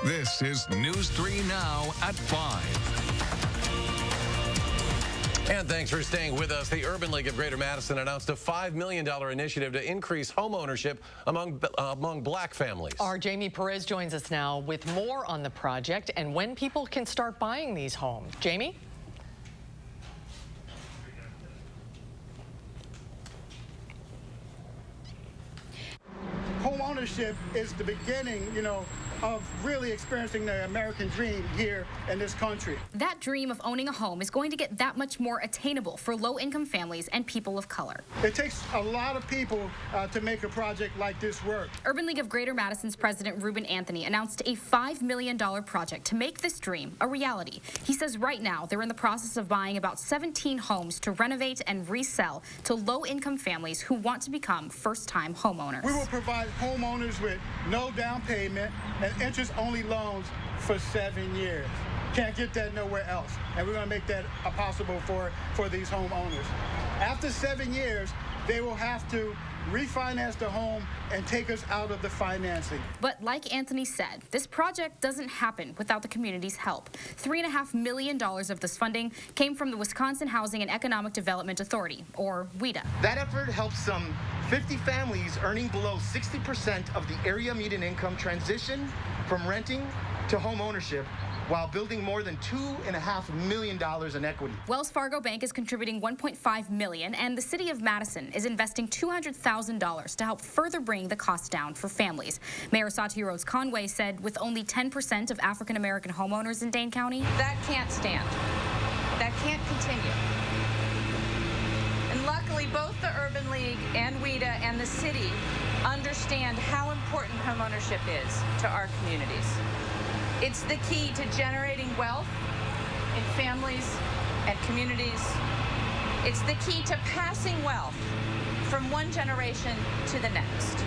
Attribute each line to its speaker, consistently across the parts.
Speaker 1: This is News 3 Now at 5.
Speaker 2: And thanks for staying with us. The Urban League of Greater Madison announced a $5 million initiative to increase home ownership among black families.
Speaker 3: Our Jamie Perez joins us now with more on the project and when people can start buying these homes. Jamie?
Speaker 4: Home ownership is the beginning, of really experiencing the American dream here in this country.
Speaker 5: That dream of owning a home is going to get that much more attainable for low-income families and people of color.
Speaker 4: It takes a lot of people to make a project like this work.
Speaker 5: Urban League of Greater Madison's president, Ruben Anthony, announced a $5 million project to make this dream a reality. He says right now they're in the process of buying about 17 homes to renovate and resell to low-income families who want to become first-time homeowners.
Speaker 4: We will provide homeowners with no down payment and interest-only loans for 7 years. Can't get that nowhere else. And we're going to make that possible for these homeowners. After 7 years, they will have to refinance the home and take us out of the financing.
Speaker 5: But like Anthony said, this project doesn't happen without the community's help. $3.5 million of this funding came from the Wisconsin Housing and Economic Development Authority, or WHEDA.
Speaker 6: That effort helps some 50 families earning below 60% of the area median income transition from renting to home ownership, while building more than $2.5 million in equity.
Speaker 5: Wells Fargo Bank is contributing $1.5 million, and the city of Madison is investing $200,000 to help further bring the cost down for families. Mayor Satya Rhodes Conway said with only 10% of African-American homeowners in Dane County,
Speaker 7: that can't stand. That can't continue. And luckily, both the Urban League and WHEDA and the city understand how important homeownership is to our communities. It's the key to generating wealth in families and communities. It's the key to passing wealth from one generation to the next.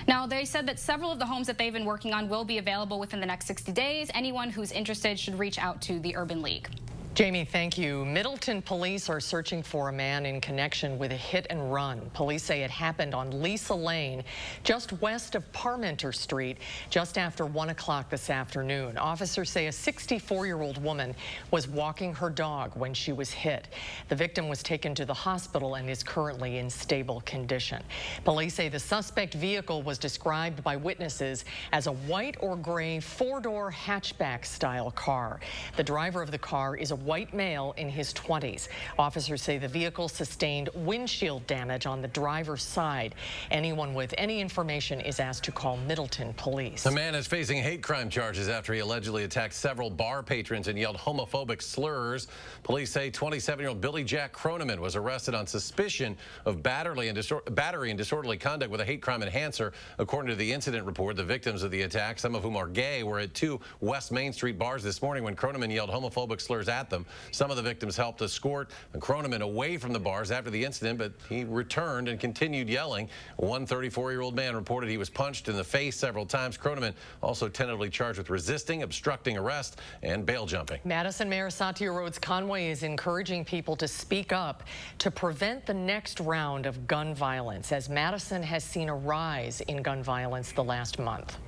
Speaker 5: Now, they said that several of the homes that they've been working on will be available within the next 60 days. Anyone who's interested should reach out to the Urban League.
Speaker 3: Jamie, thank you. Middleton police are searching for a man in connection with a hit and run. Police say it happened on Lisa Lane, just west of Parmenter Street, just after 1 o'clock this afternoon. Officers say a 64-year-old woman was walking her dog when she was hit. The victim was taken to the hospital and is currently in stable condition. Police say the suspect vehicle was described by witnesses as a white or gray four-door hatchback-style car. The driver of the car is a white male in his 20s. Officers say the vehicle sustained windshield damage on the driver's side. Anyone with any information is asked to call Middleton police.
Speaker 2: A man is facing hate crime charges after he allegedly attacked several bar patrons and yelled homophobic slurs. Police say 27-year-old Billy Jack Croneman was arrested on suspicion of battery and disorderly conduct with a hate crime enhancer. According to the incident report, the victims of the attack, some of whom are gay, were at 2 West Main Street bars this morning when Croneman yelled homophobic slurs at them. Some of the victims helped escort Croneman away from the bars after the incident, but he returned and continued yelling. One 34-year-old man reported he was punched in the face several times. Croneman also tentatively charged with resisting, obstructing arrest, and bail jumping.
Speaker 3: Madison Mayor Satya Rhodes Conway is encouraging people to speak up to prevent the next round of gun violence, as Madison has seen a rise in gun violence the last month.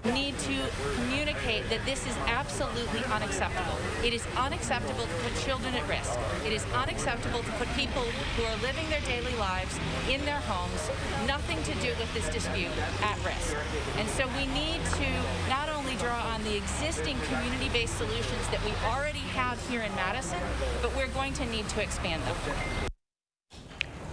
Speaker 8: We need to communicate that this is absolutely unacceptable. It is unacceptable to put children at risk. It is unacceptable to put people who are living their daily lives in their homes, nothing to do with this dispute, at risk. And so we need to not only draw on the existing community-based solutions that we already have here in Madison, but we're going to need to expand them.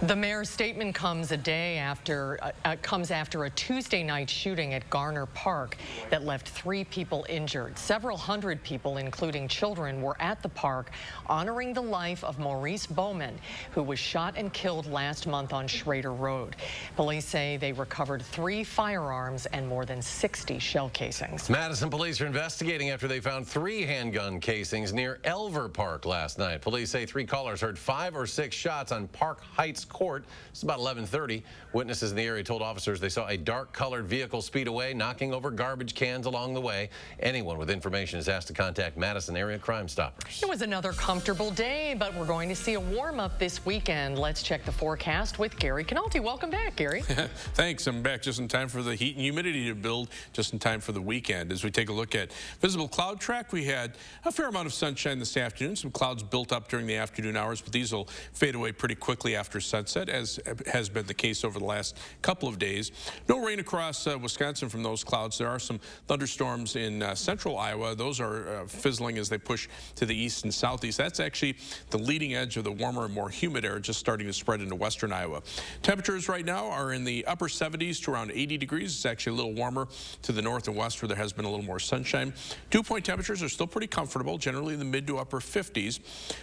Speaker 3: The mayor's statement comes after a Tuesday night shooting at Garner Park that left 3 people injured. Several hundred people, including children, were at the park honoring the life of Maurice Bowman, who was shot and killed last month on Schrader Road. Police say they recovered 3 firearms and more than 60 shell casings.
Speaker 2: Madison police are investigating after they found 3 handgun casings near Elver Park last night. Police say 3 callers heard 5 or 6 shots on Park Heights court. It's about 11:30. Witnesses in the area told officers they saw a dark-colored vehicle speed away, knocking over garbage cans along the way. Anyone with information is asked to contact Madison area Crime Stoppers.
Speaker 3: It was another comfortable day, but we're going to see a warm-up this weekend. Let's check the forecast with Gary Canalti. Welcome back, Gary.
Speaker 9: Thanks. I'm back just in time for the heat and humidity to build, just in time for the weekend. As we take a look at visible cloud track, we had a fair amount of sunshine this afternoon. Some clouds built up during the afternoon hours, but these will fade away pretty quickly after sunset, as has been the case over the last couple of days. No rain across Wisconsin from those clouds. There are some thunderstorms in central Iowa. Those are fizzling as they push to the east and southeast. That's actually the leading edge of the warmer and more humid air just starting to spread into western Iowa. Temperatures right now are in the upper 70s to around 80 degrees. It's actually a little warmer to the north and west where there has been a little more sunshine. Dew point temperatures are still pretty comfortable, generally in the mid to upper 50s.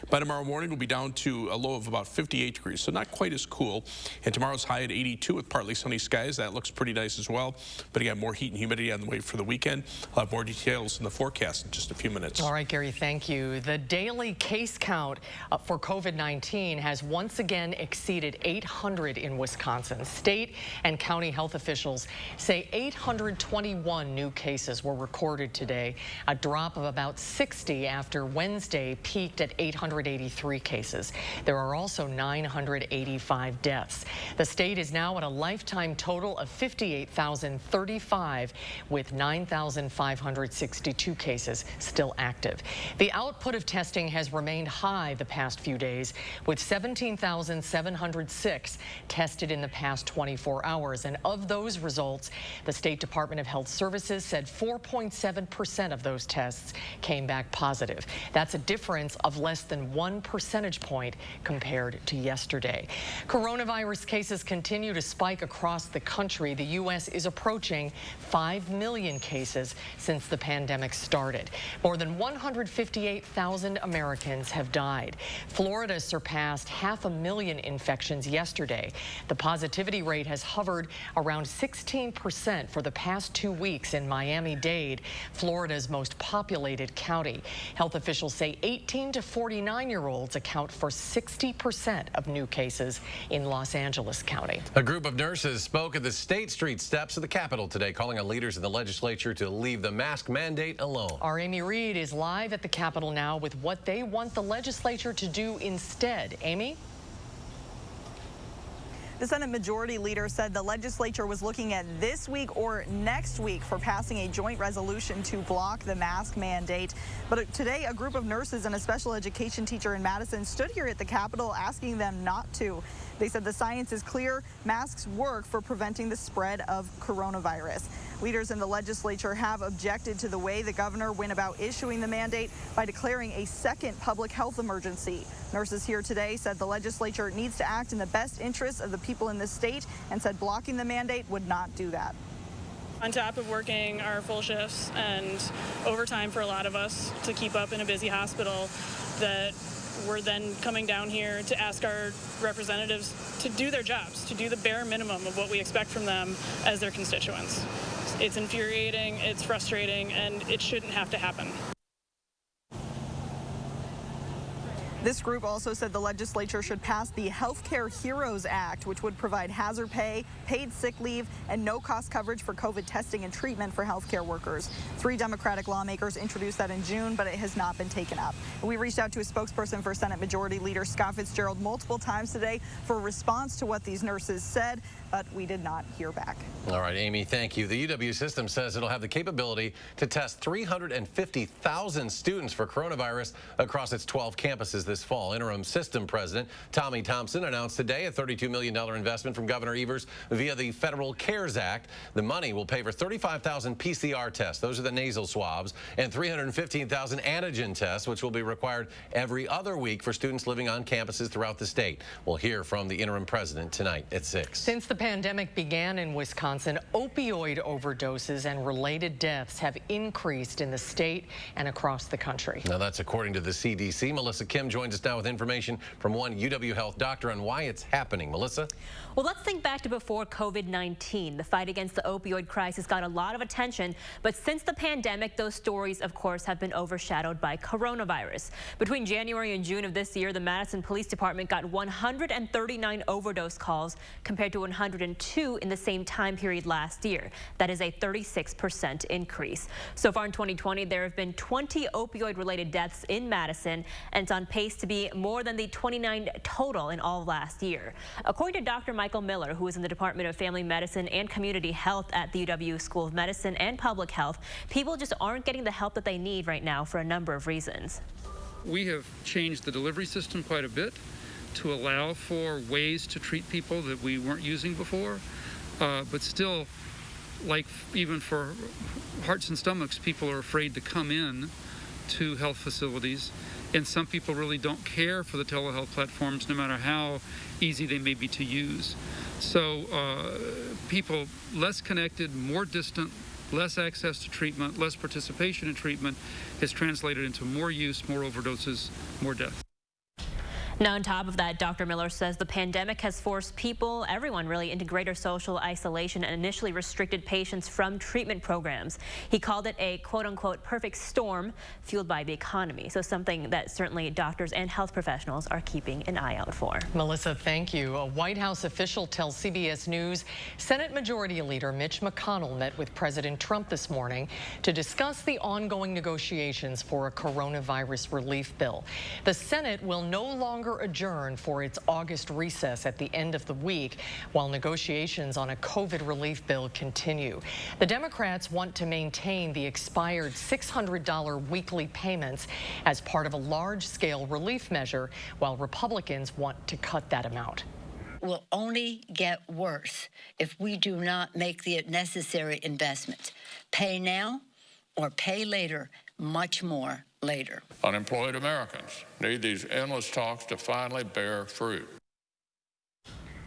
Speaker 9: By tomorrow morning, we'll be down to a low of about 58 degrees, so not quite as cool. And tomorrow's high at 82 with partly sunny skies. That looks pretty nice as well. But again, more heat and humidity on the way for the weekend. I'll have more details in the forecast in just a few minutes.
Speaker 3: All right, Gary, thank you. The daily case count for COVID-19 has once again exceeded 800 in Wisconsin. State and county health officials say 821 new cases were recorded today, a drop of about 60 after Wednesday peaked at 883 cases. There are also 985 deaths. The state is now at a lifetime total of 58,035 with 9,562 cases still active. The output of testing has remained high the past few days, with 17,706 tested in the past 24 hours. And of those results, the State Department of Health Services said 4.7% of those tests came back positive. That's a difference of less than 1 percentage point compared to yesterday. Coronavirus cases continue to spike across the country. The U.S. is approaching 5 million cases since the pandemic started. More than 158,000 Americans have died. Florida surpassed 500,000 infections yesterday. The positivity rate has hovered around 16% for the past 2 weeks in Miami-Dade, Florida's most populated county. Health officials say 18 to 49-year-olds account for 60% of new cases in Los Angeles County.
Speaker 2: A group of nurses spoke at the State Street steps of the Capitol today, calling on leaders in the legislature to leave the mask mandate alone.
Speaker 3: Our Amy Reed is live at the Capitol now with what they want the legislature to do instead. Amy?
Speaker 10: The Senate Majority Leader said the legislature was looking at this week or next week for passing a joint resolution to block the mask mandate. But today, a group of nurses and a special education teacher in Madison stood here at the Capitol asking them not to. They said the science is clear. Masks work for preventing the spread of coronavirus. Leaders in the legislature have objected to the way the governor went about issuing the mandate by declaring a second public health emergency. Nurses here today said the legislature needs to act in the best interests of the people in the state and said blocking the mandate would not do that.
Speaker 11: On top of working our full shifts and overtime for a lot of us to keep up in a busy hospital, that we're then coming down here to ask our representatives to do their jobs, to do the bare minimum of what we expect from them as their constituents. It's infuriating, it's frustrating, and it shouldn't have to happen.
Speaker 10: This group also said the legislature should pass the Healthcare Heroes Act, which would provide hazard pay, paid sick leave, and no-cost coverage for COVID testing and treatment for healthcare workers. 3 Democratic lawmakers introduced that in June, but it has not been taken up. We reached out to a spokesperson for Senate Majority Leader Scott Fitzgerald multiple times today for a response to what these nurses said, but we did not hear back.
Speaker 2: All right, Amy, thank you. The UW system says it'll have the capability to test 350,000 students for coronavirus across its 12 campuses this fall. Interim system president Tommy Thompson announced today a $32 million investment from Governor Evers via the Federal CARES Act. The money will pay for 35,000 PCR tests. Those are the nasal swabs, and 315,000 antigen tests, which will be required every other week for students living on campuses throughout the state. We'll hear from the interim president tonight at 6.
Speaker 3: Since the pandemic began in Wisconsin, opioid overdoses and related deaths have increased in the state and across the country.
Speaker 2: Now, that's according to the CDC. Melissa Kim joins us now with information from one UW Health doctor on why it's happening. Melissa?
Speaker 12: Well, let's think back to before COVID-19. The fight against the opioid crisis got a lot of attention, but since the pandemic, those stories, of course, have been overshadowed by coronavirus. Between January and June of this year, the Madison Police Department got 139 overdose calls compared to 102 in the same time period last year. That is a 36% increase. So far in 2020, there have been 20 opioid-related deaths in Madison, and it's on pace to be more than the 29 total in all of last year. According to Dr. Michael Miller, who is in the Department of Family Medicine and Community Health at the UW School of Medicine and Public Health, people just aren't getting the help that they need right now for a number of reasons.
Speaker 13: We have changed the delivery system quite a bit to allow for ways to treat people that we weren't using before, but still, like even for hearts and stomachs, people are afraid to come in to health facilities, and some people really don't care for the telehealth platforms no matter how easy they may be to use. So people less connected, more distant, less access to treatment, less participation in treatment has translated into more use, more overdoses, more deaths.
Speaker 12: Now, on top of that, Dr. Miller says the pandemic has forced people, everyone really, into greater social isolation and initially restricted patients from treatment programs. He called it a quote-unquote perfect storm fueled by the economy. So something that certainly doctors and health professionals are keeping an eye out for.
Speaker 3: Melissa, thank you. A White House official tells CBS News Senate Majority Leader Mitch McConnell met with President Trump this morning to discuss the ongoing negotiations for a coronavirus relief bill. The Senate will no longer adjourn for its August recess at the end of the week while negotiations on a COVID relief bill continue. The Democrats want to maintain the expired $600 weekly payments as part of a large-scale relief measure, while Republicans want to cut that amount.
Speaker 14: Will only get worse if we do not make the necessary investments. Pay now or pay later, much more later.
Speaker 15: Unemployed Americans need these endless talks to finally bear fruit.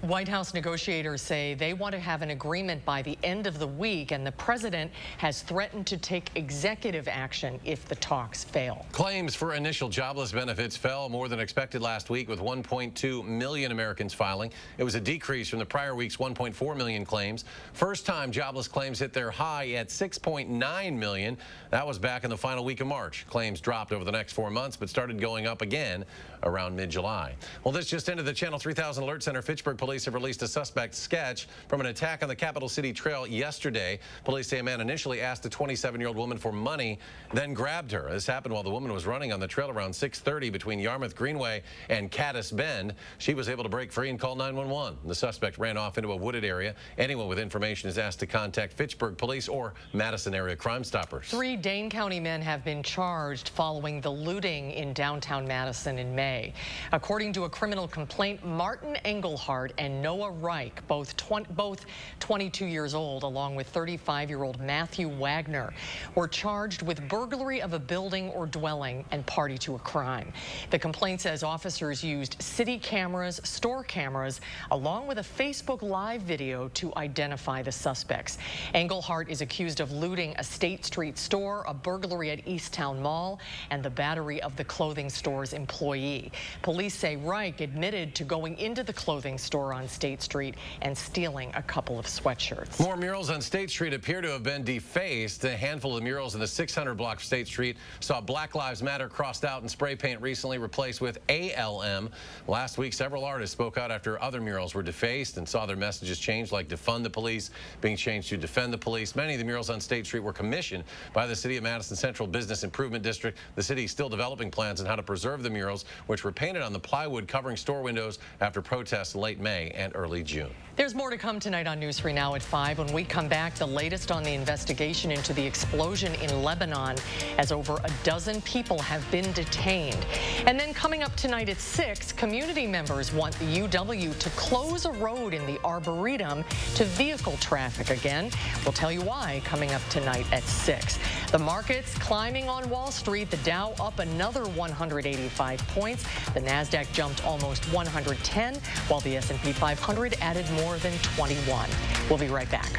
Speaker 3: White House negotiators say they want to have an agreement by the end of the week, and the president has threatened to take executive action if the talks fail.
Speaker 2: Claims for initial jobless benefits fell more than expected last week, with 1.2 million Americans filing. It was a decrease from the prior week's 1.4 million claims. First-time jobless claims hit their high at 6.9 million. That was back in the final week of March. Claims dropped over the next 4 months, but started going up again around mid-July. Well, this just into the Channel 3000 Alert Center. Fitchburg police have released a suspect sketch from an attack on the Capital City Trail yesterday. Police say a man initially asked a 27-year-old woman for money, then grabbed her. This happened while the woman was running on the trail around 6:30 between Yarmouth Greenway and Caddis Bend. She was able to break free and call 911. The suspect ran off into a wooded area. Anyone with information is asked to contact Fitchburg Police or Madison Area Crime Stoppers. 3 Dane County men have been charged following the looting in downtown Madison in May. According to a criminal complaint, Martin Engelhardt and Noah Reich, both 22 years old, along with 35-year-old Matthew Wagner, were charged with burglary of a building or dwelling and party to a crime. The complaint says officers used city cameras, store cameras, along with a Facebook Live video to identify the suspects. Engelhardt is accused of looting a State Street store, a burglary at Easttown Mall, and the battery of the clothing store's employee. Police say Reich admitted to going into the clothing store on State Street and stealing a couple of sweatshirts. More murals on State Street appear to have been defaced. A handful of murals in the 600 block of State Street saw Black Lives Matter crossed out and spray paint recently replaced with ALM. Last week, several artists spoke out after other murals were defaced and saw their messages changed, like defund the police being changed to defend the police. Many of the murals on State Street were commissioned by the City of Madison Central Business Improvement District. The city is still developing plans on how to preserve the murals, which were painted on the plywood covering store windows after protests in late May and early June. There's more to come tonight on News 3 Now at 5. When we come back, the latest on the investigation into the explosion in Lebanon, as over a dozen people have been detained. And then coming up tonight at 6, community members want the UW to close a road in the Arboretum to vehicle traffic again. We'll tell you why coming up tonight at 6. The
Speaker 3: The markets climbing on Wall Street. The Dow up another 185 points. The Nasdaq jumped almost 110, while the S&P 500 added more than 21. We'll be right back.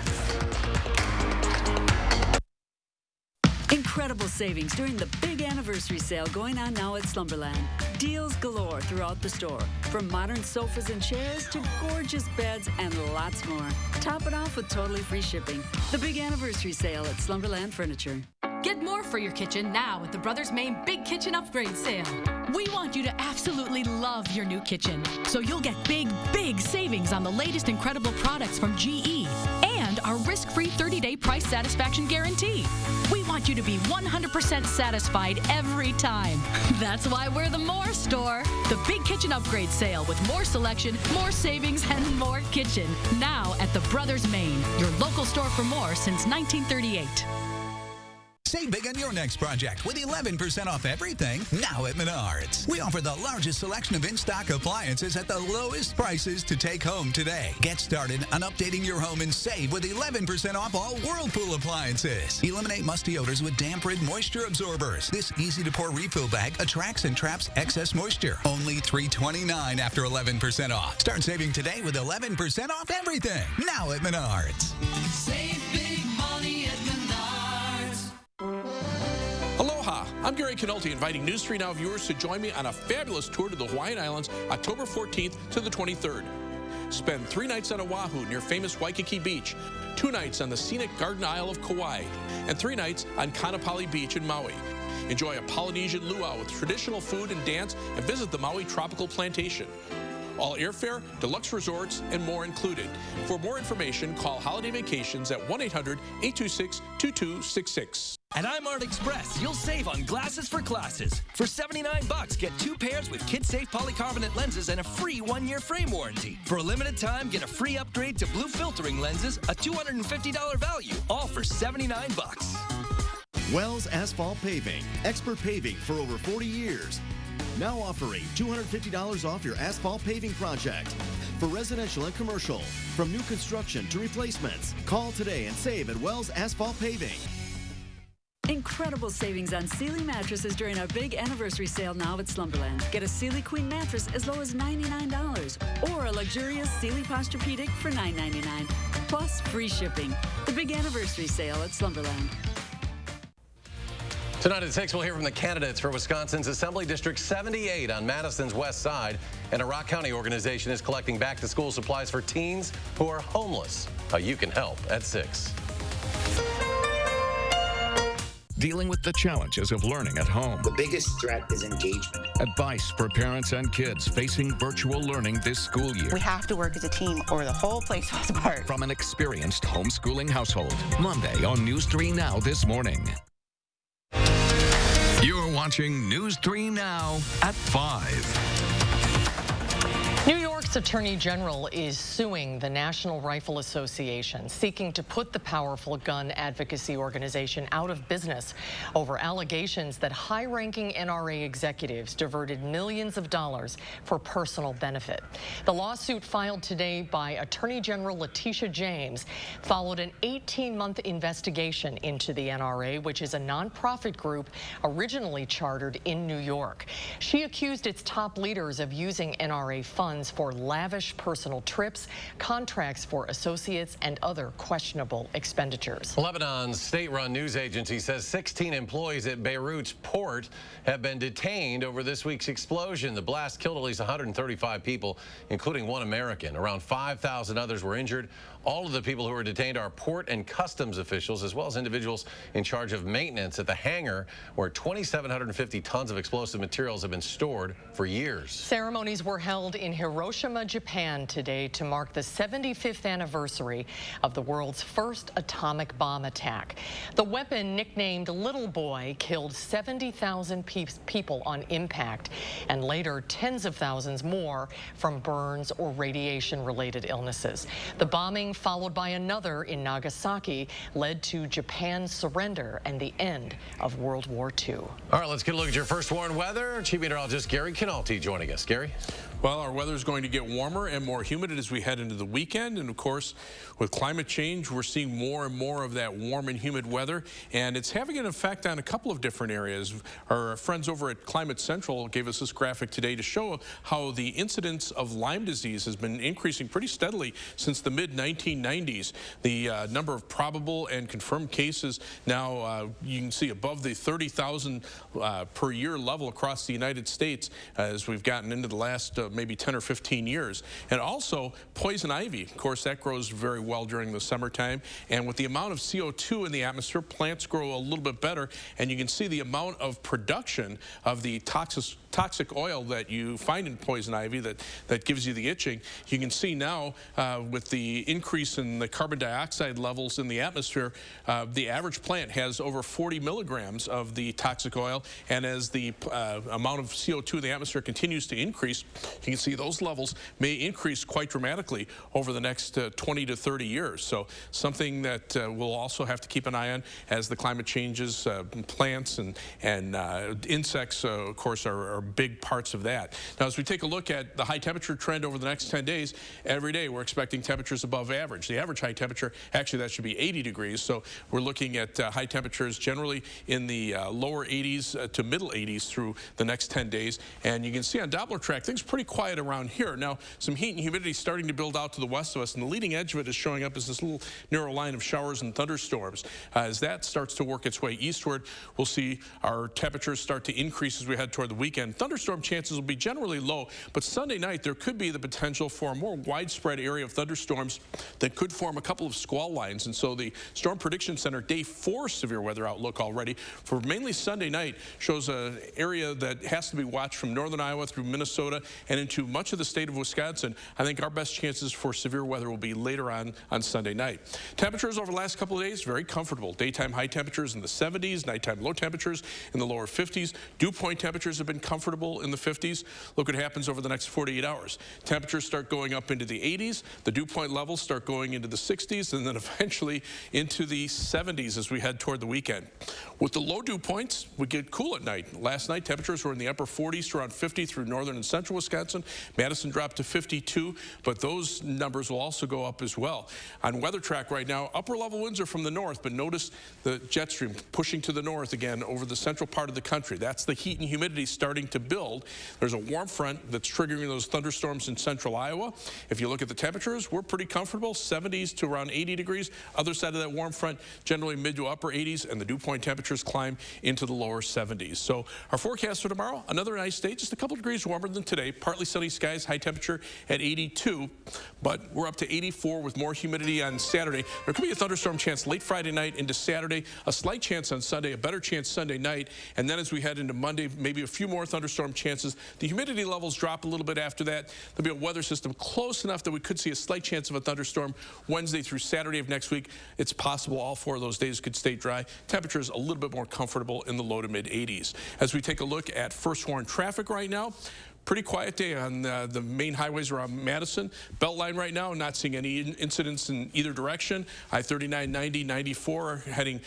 Speaker 16: Incredible savings during the big anniversary sale going on now at Slumberland. Deals galore throughout the store, from modern sofas and chairs to gorgeous beds and lots more. Top it off with totally free shipping. The big anniversary sale at Slumberland Furniture.
Speaker 17: Get more for your kitchen now at the Brothers Maine Big Kitchen Upgrade Sale. We want you to absolutely love your new kitchen, so you'll get big, big savings on the latest incredible products from GE and our risk-free 30-day price satisfaction guarantee. We want you to be 100% satisfied every time. That's why we're the More Store. The Big Kitchen Upgrade Sale with more selection, more savings, and more kitchen. Now at the Brothers Maine, your local store for more since 1938.
Speaker 18: Save big on your next project with 11% off everything now at Menards. We offer the largest selection of in-stock appliances at the lowest prices to take home today. Get started on updating your home and save with 11% off all Whirlpool appliances. Eliminate musty odors with damp-rid moisture absorbers. This easy-to-pour refill bag attracts and traps excess moisture. Only $329 after 11% off. Start saving today with 11% off everything now at Menards.
Speaker 19: Save big money at Menards.
Speaker 9: Aloha, I'm Gary Canolti, inviting News 3 Now viewers to join me on a fabulous tour to the Hawaiian Islands, October 14th to the 23rd. Spend 3 nights on Oahu near famous Waikiki Beach, 2 nights on the scenic Garden Isle of Kauai, and 3 nights on Kaanapali Beach in Maui. Enjoy a Polynesian luau with traditional food and dance, and visit the Maui Tropical Plantation. All airfare, deluxe resorts, and more included. For more information, call Holiday Vacations at 1-800-826-2266.
Speaker 20: At iMart Express, you'll save on glasses for classes. For $79, get 2 pairs with kid-safe polycarbonate lenses and a free 1-year frame warranty. For a limited time, get a free upgrade to blue filtering lenses, a $250 value, all for $79.
Speaker 21: Wells Asphalt Paving, expert paving for over 40 years. Now offering $250 off your asphalt paving project. For residential and commercial, from new construction to replacements, call today and save at Wells Asphalt Paving.
Speaker 16: Incredible savings on Sealy mattresses during our big anniversary sale now at Slumberland. Get a Sealy Queen mattress as low as $99 or a luxurious Sealy Posturepedic for $9.99. Plus free shipping. The big anniversary sale at Slumberland.
Speaker 2: Tonight at 6, we'll hear from the candidates for Wisconsin's Assembly District 78 on Madison's west side. And a Rock County organization is collecting back-to-school supplies for teens who are homeless. How you can help at 6.
Speaker 1: Dealing with the challenges of learning at home.
Speaker 22: The biggest threat is engagement.
Speaker 1: Advice for parents and kids facing virtual learning this school year.
Speaker 23: We have to work as a team or the whole place falls apart.
Speaker 1: From an experienced homeschooling household. Monday on News 3 Now this morning. You're watching News 3 Now at 5.
Speaker 3: New York's Attorney General is suing the National Rifle Association, seeking to put the powerful gun advocacy organization out of business over allegations that high-ranking NRA executives diverted millions of dollars for personal benefit. The lawsuit filed today by Attorney General Letitia James followed an 18-month investigation into the NRA, which is a nonprofit group originally chartered in New York. She accused its top leaders of using NRA funds for lavish personal trips, contracts for associates, and other questionable expenditures.
Speaker 2: Lebanon's state-run news agency says 16 employees at Beirut's port have been detained over this week's explosion. The blast killed at least 135 people, including 1 American. Around 5,000 others were injured. All of the people who were detained are port and customs officials, as well as individuals in charge of maintenance at the hangar, where 2,750 tons of explosive materials have been stored for years.
Speaker 3: Ceremonies were held in Hiroshima, Japan today to mark the 75th anniversary of the world's first atomic bomb attack. The weapon, nicknamed Little Boy, killed 70,000 people on impact, and later tens of thousands more from burns or radiation-related illnesses. The bombing, followed by another in Nagasaki, led to Japan's surrender and the end of World War II.
Speaker 2: All right, let's get a look at your first warned weather. Chief Meteorologist Gary Canolti joining us. Gary?
Speaker 9: Well, our weather is going to get warmer and more humid as we head into the weekend. And of course, with climate change, we're seeing more and more of that warm and humid weather. And it's having an effect on a couple of different areas. Our friends over at Climate Central gave us this graphic today to show how the incidence of Lyme disease has been increasing pretty steadily since the mid-1990s. The number of probable and confirmed cases now, you can see above the 30,000 per year level across the United States as we've gotten into the last maybe 10 or 15 years. And also poison ivy. Of course, that grows very well during the summertime. And with the amount of CO2 in the atmosphere, plants grow a little bit better. And you can see the amount of production of the toxic oil that you find in poison ivy that gives you the itching. You can see now with the increase in the carbon dioxide levels in the atmosphere, the average plant has over 40 milligrams of the toxic oil. And as the amount of CO2 in the atmosphere continues to increase, you can see those levels may increase quite dramatically over the next 20 to 30 years. So something that we'll also have to keep an eye on as the climate changes. Plants and insects, of course, are big parts of that. Now, as we take a look at the high temperature trend over the next 10 days, every day we're expecting temperatures above average. The average high temperature, actually, that should be 80 degrees. So we're looking at high temperatures generally in the lower 80s to middle 80s through the next 10 days. And you can see on Doppler track, things pretty quiet around here. Now, some heat and humidity starting to build out to the west of us, and the leading edge of it is showing up as this little narrow line of showers and thunderstorms. As that starts to work its way eastward, we'll see our temperatures start to increase as we head toward the weekend. Thunderstorm chances will be generally low, but Sunday night there could be the potential for a more widespread area of thunderstorms that could form a couple of squall lines. And so the Storm Prediction Center Day 4 severe weather outlook already for mainly Sunday night shows an area that has to be watched from northern Iowa through Minnesota and into much of the state of Wisconsin. I think our best chances for severe weather will be later on Sunday night. Temperatures over the last couple of days, very comfortable. Daytime high temperatures in the 70s, nighttime low temperatures in the lower 50s. Dew point temperatures have been comfortable in the 50s. Look what happens over the next 48 hours. Temperatures start going up into the 80s. The dew point levels start going into the 60s and then eventually into the 70s as we head toward the weekend. With the low dew points, we get cool at night. Last night, temperatures were in the upper 40s to around 50 through northern and central Wisconsin. Madison dropped to 52, but those numbers will also go up as well. On weather track right now, upper level winds are from the north, but notice the jet stream pushing to the north again over the central part of the country. That's the heat and humidity starting to build. There's a warm front that's triggering those thunderstorms in central Iowa. If you look at the temperatures, we're pretty comfortable, 70s to around 80 degrees. Other side of that warm front, generally mid to upper 80s, and the dew point temperatures climb into the lower 70s. So our forecast for tomorrow, another nice day, just a couple degrees warmer than today. Partly sunny skies, high temperature at 82, but we're up to 84 with more humidity on Saturday. There could be a thunderstorm chance late Friday night into Saturday, a slight chance on Sunday, a better chance Sunday night, and then as we head into Monday, maybe a few more thunderstorm chances. The humidity levels drop a little bit after that. There'll be a weather system close enough that we could see a slight chance of a thunderstorm Wednesday through Saturday of next week. It's possible all 4 of those days could stay dry. Temperatures a little bit more comfortable in the low to mid 80s. As we take a look at first warn traffic right now, pretty quiet day on the main highways around Madison. Beltline right now, not seeing any incidents in either direction. I-39, 90, 94 heading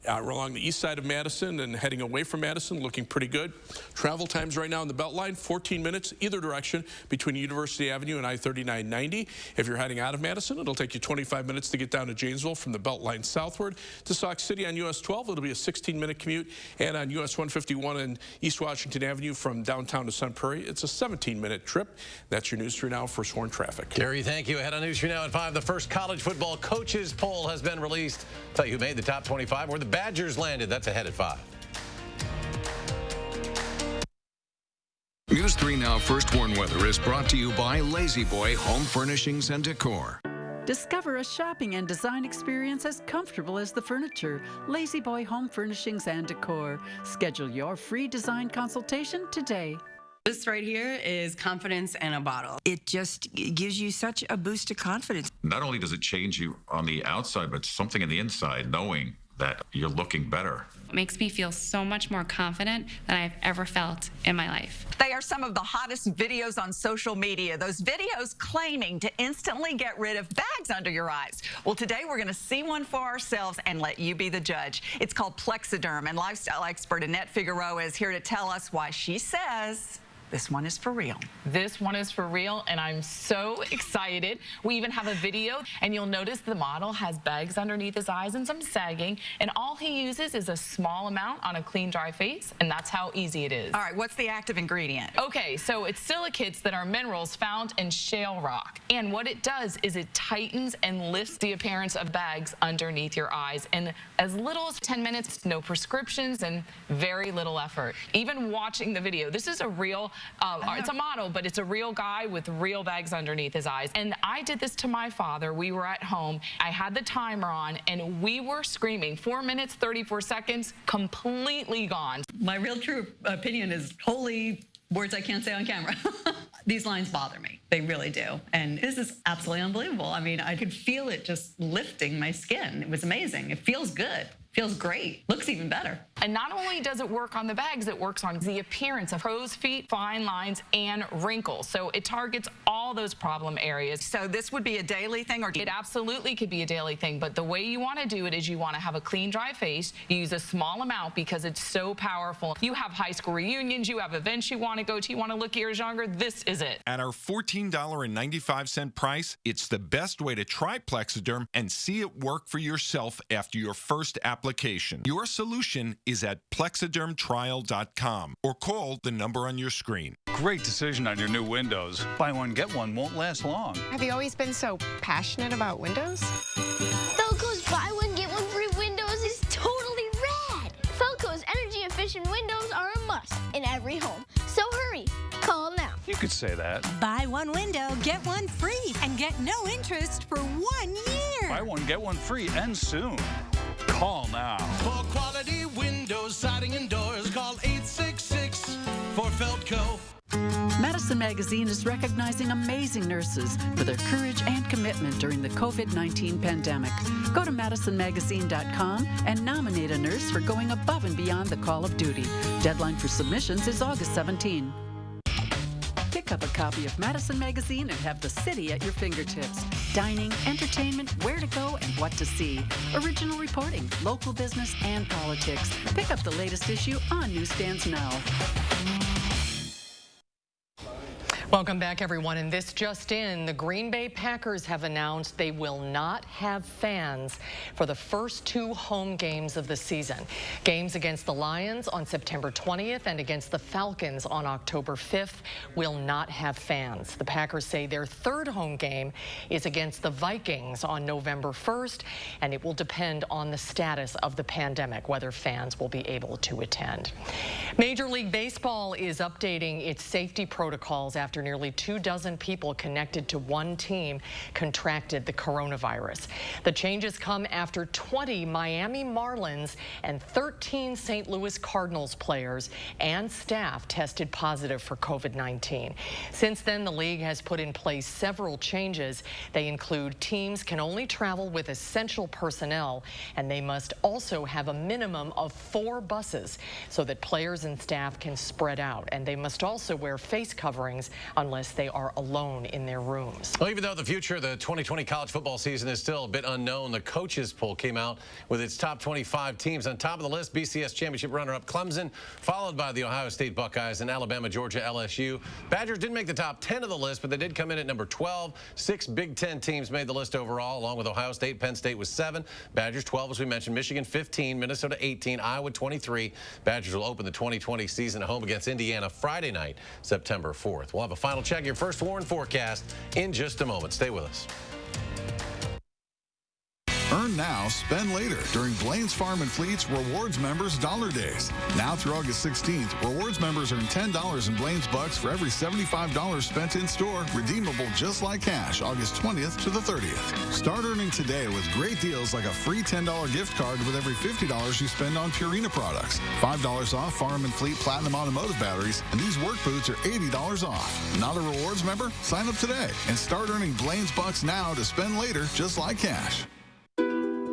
Speaker 9: along the east side of Madison and heading away from Madison, looking pretty good. Travel times right now in the Beltline, 14 minutes either direction between University Avenue and I-39, 90. If you're heading out of Madison, it'll take you 25 minutes to get down to Janesville from the Beltline southward. To Sauk City on US 12, it'll be a 16-minute commute. And on US 151 and East Washington Avenue from downtown to Sun Prairie, it's a 17-minute trip. That's your News 3 Now first warn traffic.
Speaker 2: Gary, thank you. Ahead on News 3 Now at 5, the first college football coaches poll has been released. Tell you who made the top 25, where the Badgers landed. That's ahead at 5.
Speaker 1: News 3 Now First Warn Weather is brought to you by Lazy Boy Home Furnishings and Decor.
Speaker 16: Discover a shopping and design experience as comfortable as the furniture. Lazy Boy Home Furnishings and Decor. Schedule your free design consultation today.
Speaker 4: This right here is confidence in a bottle. It just gives you such a boost of confidence.
Speaker 6: Not only does it change you on the outside, but something in the inside, knowing that you're looking better.
Speaker 7: It makes me feel so much more confident than I've ever felt in my life.
Speaker 24: They are some of the hottest videos on social media. Those videos claiming to instantly get rid of bags under your eyes. Well, today we're going to see one for ourselves and let you be the judge. It's called Plexiderm, and lifestyle expert Annette Figueroa is here to tell us why she says This one is for real.
Speaker 5: This one is for real, and I'm so excited. We even have a video, and you'll notice the model has bags underneath his eyes and some sagging, and all he uses is a small amount on a clean, dry face, and that's how easy it is.
Speaker 24: All right, what's the active ingredient?
Speaker 5: Okay, so it's silicates that are minerals found in shale rock, and what it does is it tightens and lifts the appearance of bags underneath your eyes in as little as 10 minutes, no prescriptions, and very little effort. Even watching the video, this is a real, it's a model, but it's a real guy with real bags underneath his eyes. And I did this to my father. We were at home. I had the timer on, and we were screaming. 4 minutes, 34 seconds, completely gone.
Speaker 8: My real true opinion is wholly words I can't say on camera. These lines bother me. They really do. And this is absolutely unbelievable. I mean, I could feel it just lifting my skin. It was amazing. It feels good. Feels great. Looks even better.
Speaker 5: And not only does it work on the bags, it works on the appearance of crow's feet, fine lines, and wrinkles. So it targets all those problem areas.
Speaker 24: So this would be a daily thing, or
Speaker 5: it absolutely could be a daily thing, but the way you want to do it is you want to have a clean, dry face. You use a small amount because it's so powerful. You have high school reunions, you have events you want to go to, you want to look years younger, this is it.
Speaker 10: At our $14.95 price, it's the best way to try Plexiderm and see it work for yourself after your first application. Your solution is at plexidermtrial.com or call the number on your screen.
Speaker 11: Great decision on your new windows. Buy one, get one won't last long.
Speaker 25: Have you always been so passionate about windows?
Speaker 26: Felco's buy one, get one free windows is totally rad. Felco's energy efficient windows are a must in every home. So hurry, call now.
Speaker 11: You could say that.
Speaker 27: Buy one window, get one free, and get no interest for 1 year.
Speaker 11: Buy one, get one free, and soon. Call now.
Speaker 19: For quality windows, siding, and doors, call 866 for Felco.
Speaker 28: Madison Magazine is recognizing amazing nurses for their courage and commitment during the COVID-19 pandemic. Go to madisonmagazine.com and nominate a nurse for going above and beyond the call of duty. Deadline for submissions is August 17. Pick up a copy of Madison Magazine and have the city at your fingertips. Dining, entertainment, where to go and what to see. Original reporting, local business, and politics. Pick up the latest issue on newsstands now.
Speaker 3: Welcome back, everyone. And this just in, the Green Bay Packers have announced they will not have fans for the first 2 home games of the season. Games against the Lions on September 20th and against the Falcons on October 5th will not have fans. The Packers say their 3rd home game is against the Vikings on November 1st, and it will depend on the status of the pandemic, whether fans will be able to attend. Major League Baseball is updating its safety protocols after nearly 24 people connected to one team contracted the coronavirus. The changes come after 20 Miami Marlins and 13 St. Louis Cardinals players and staff tested positive for COVID-19. Since then, the league has put in place several changes. They include teams can only travel with essential personnel, and they must also have a minimum of 4 buses so that players and staff can spread out, and they must also wear face coverings unless they are alone in their rooms.
Speaker 2: Well, even though the future of the 2020 college football season is still a bit unknown, the coaches poll came out with its top 25 teams. On top of the list, BCS championship runner-up Clemson, followed by the Ohio State Buckeyes and Alabama, Georgia, LSU. Badgers didn't make the top 10 of the list, but they did come in at number 12. 6 Big Ten teams made the list overall, along with Ohio State. Penn State was 7. Badgers 12, as we mentioned. Michigan 15. Minnesota 18. Iowa 23. Badgers will open the 2020 season at home against Indiana Friday night, September 4th. We'll have a final check, your first warn forecast, in just a moment. Stay with us.
Speaker 29: Earn now, spend later during Blaine's Farm and Fleet's Rewards Members Dollar Days. Now through August 16th, Rewards members earn $10 in Blaine's Bucks for every $75 spent in store, redeemable just like cash, August 20th to the 30th. Start earning today with great deals like a free $10 gift card with every $50 you spend on Purina products, $5 off Farm and Fleet Platinum Automotive batteries, and these work boots are $80 off. Not a Rewards member? Sign up today and start earning Blaine's Bucks now to spend later just like cash.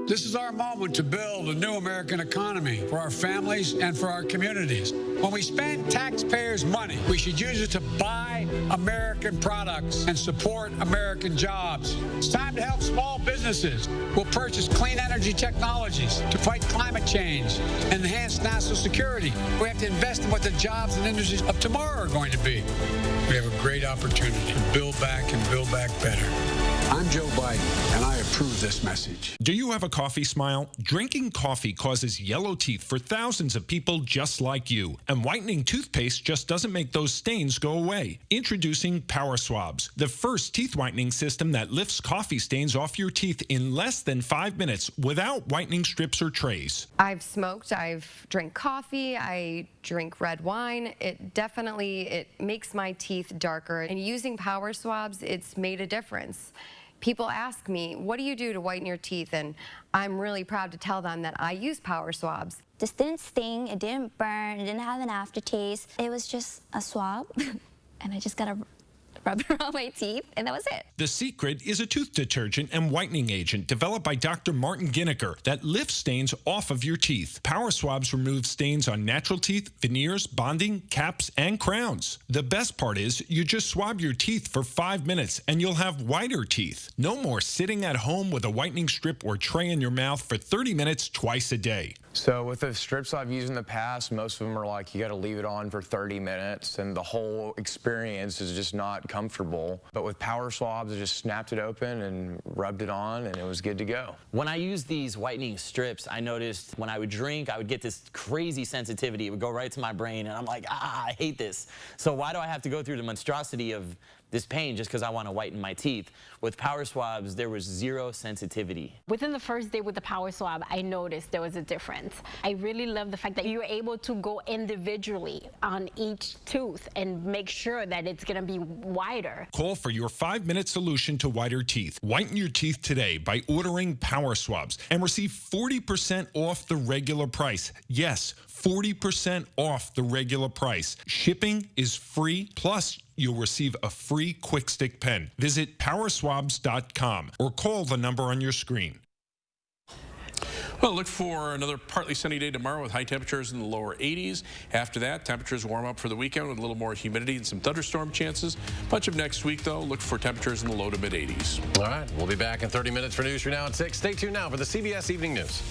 Speaker 12: This is our moment to build a new American economy for our families and for our communities. When we spend taxpayers' money, we should use it to buy American products and support American jobs. It's time to help small businesses. We'll purchase clean energy technologies to fight climate change and enhance national security. We have to invest in what the jobs and industries of tomorrow are going to be. We have a great opportunity to build back and build back better. I'm Joe Biden, and I approve this message.
Speaker 10: Do you have a coffee smile? Drinking coffee causes yellow teeth for thousands of people just like you. And whitening toothpaste just doesn't make those stains go away. Introducing Power Swabs, the first teeth whitening system that lifts coffee stains off your teeth in less than 5 minutes without whitening strips or trays.
Speaker 13: I've smoked, I've drank coffee, I drink red wine. It makes my teeth darker. And using Power Swabs, it's made a difference. People ask me, what do you do to whiten your teeth? And I'm really proud to tell them that I use Power Swabs.
Speaker 14: This didn't sting, it didn't burn, it didn't have an aftertaste. It was just a swab, and I just got to rub it on my teeth, and that was it.
Speaker 10: The Secret is a tooth detergent and whitening agent developed by Dr. Martin Ginniker that lifts stains off of your teeth. Power Swabs remove stains on natural teeth, veneers, bonding, caps, and crowns. The best part is you just swab your teeth for 5 minutes and you'll have whiter teeth. No more sitting at home with a whitening strip or tray in your mouth for 30 minutes twice a day.
Speaker 15: So with the strips I've used in the past, most of them are like you got to leave it on for 30 minutes and the whole experience is just not comfortable. But with Power Swabs, I just snapped it open and rubbed it on and it was good to go.
Speaker 17: When I used these whitening strips, I noticed when I would drink, I would get this crazy sensitivity. It would go right to my brain and I'm like, I hate this. So why do I have to go through the monstrosity of this pain just because I want to whiten my teeth? With Power Swabs, there was zero sensitivity.
Speaker 18: Within the first day with the Power Swab, I noticed there was a difference. I really love the fact that you're able to go individually on each tooth and make sure that it's going to be wider.
Speaker 10: Call for your 5-minute solution to whiter teeth. Whiten your teeth today by ordering Power Swabs and receive 40% off the regular price. Yes, 40% off the regular price. Shipping is free, plus you'll receive a free Quick Stick pen. Visit powerswabs.com or call the number on your screen.
Speaker 9: Well, look for another partly sunny day tomorrow with high temperatures in the lower 80s. After that, temperatures warm up for the weekend with a little more humidity and some thunderstorm chances. Much of next week, though, look for temperatures in the low to mid 80s.
Speaker 2: All right, we'll be back in 30 minutes for News 3 Now at 6. Stay tuned now for the CBS Evening News.